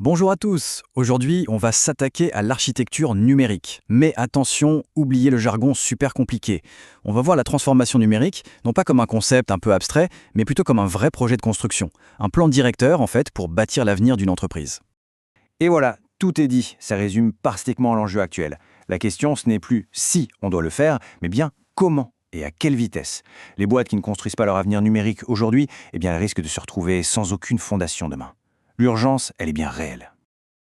Bonjour à tous. Aujourd'hui, on va s'attaquer à l'architecture numérique. Mais attention, oubliez le jargon super compliqué. On va voir la transformation numérique, non pas comme un concept un peu abstrait, mais plutôt comme un vrai projet de construction. Un plan directeur, en fait, pour bâtir l'avenir d'une entreprise. Et voilà, tout est dit, ça résume parfaitement l'enjeu actuel. La question, ce n'est plus si on doit le faire, mais bien comment et à quelle vitesse. Les boîtes qui ne construisent pas leur avenir numérique aujourd'hui, elles risquent de se retrouver sans aucune fondation demain. L'urgence, elle est bien réelle.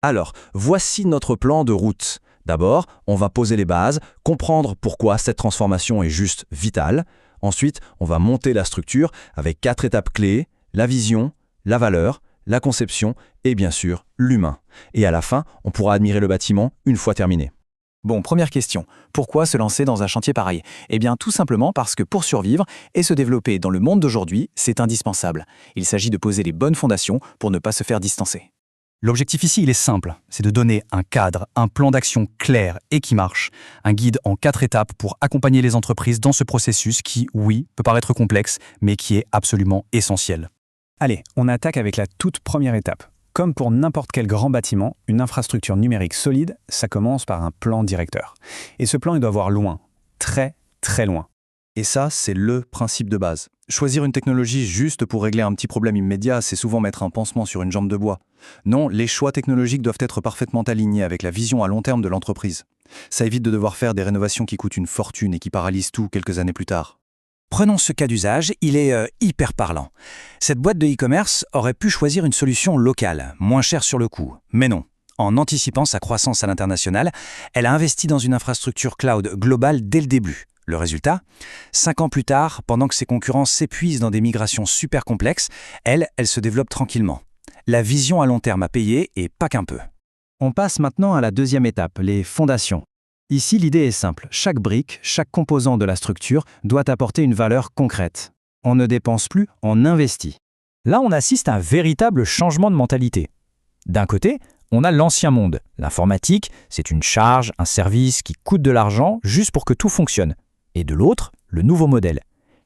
Alors, voici notre plan de route. D'abord, on va poser les bases, comprendre pourquoi cette transformation est juste vitale. Ensuite, on va monter la structure avec 4 étapes clés, la vision, la valeur, la conception et bien sûr l'humain. Et à la fin, on pourra admirer le bâtiment une fois terminé. Bon, première question. Pourquoi se lancer dans un chantier pareil? Eh bien, tout simplement parce que pour survivre et se développer dans le monde d'aujourd'hui, c'est indispensable. Il s'agit de poser les bonnes fondations pour ne pas se faire distancer. L'objectif ici, il est simple, c'est de donner un cadre, un plan d'action clair et qui marche, un guide en 4 étapes pour accompagner les entreprises dans ce processus qui, oui, peut paraître complexe, mais qui est absolument essentiel. Allez, on attaque avec la toute première étape. Comme pour n'importe quel grand bâtiment, une infrastructure numérique solide, ça commence par un plan directeur. Et ce plan, il doit voir loin, très, très loin. Et ça, c'est le principe de base. Choisir une technologie juste pour régler un petit problème immédiat, c'est souvent mettre un pansement sur une jambe de bois. Non, les choix technologiques doivent être parfaitement alignés avec la vision à long terme de l'entreprise. Ça évite de devoir faire des rénovations qui coûtent une fortune et qui paralysent tout quelques années plus tard. Prenons ce cas d'usage, il est hyper parlant. Cette boîte de e-commerce aurait pu choisir une solution locale, moins chère sur le coût. Mais non. En anticipant sa croissance à l'international, elle a investi dans une infrastructure cloud globale dès le début. Le résultat? 5 ans plus tard, pendant que ses concurrents s'épuisent dans des migrations super complexes, elle se développe tranquillement. La vision à long terme a payé et pas qu'un peu. On passe maintenant à la deuxième étape, les fondations. Ici, l'idée est simple. Chaque brique, chaque composant de la structure doit apporter une valeur concrète. On ne dépense plus, on investit. Là, on assiste à un véritable changement de mentalité. D'un côté, on a l'ancien monde. L'informatique, c'est une charge, un service qui coûte de l'argent juste pour que tout fonctionne. Et de l'autre, le nouveau modèle.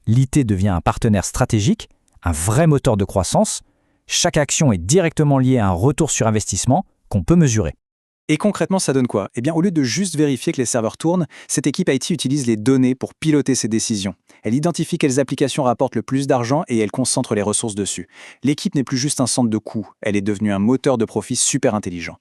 L'IT devient un partenaire stratégique, un vrai moteur de croissance. Chaque action est directement liée à un retour sur investissement qu'on peut mesurer. Et concrètement, ça donne quoi? Eh bien, au lieu de juste vérifier que les serveurs tournent, cette équipe IT utilise les données pour piloter ses décisions. Elle identifie quelles applications rapportent le plus d'argent et elle concentre les ressources dessus. L'équipe n'est plus juste un centre de coûts, elle est devenue un moteur de profit super intelligent.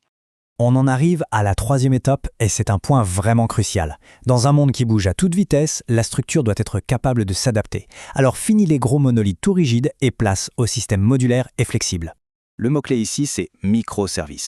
On en arrive à la troisième étape et c'est un point vraiment crucial. Dans un monde qui bouge à toute vitesse, la structure doit être capable de s'adapter. Alors fini les gros monolithes tout rigides et place au système modulaire et flexible. Le mot-clé ici, c'est microservices.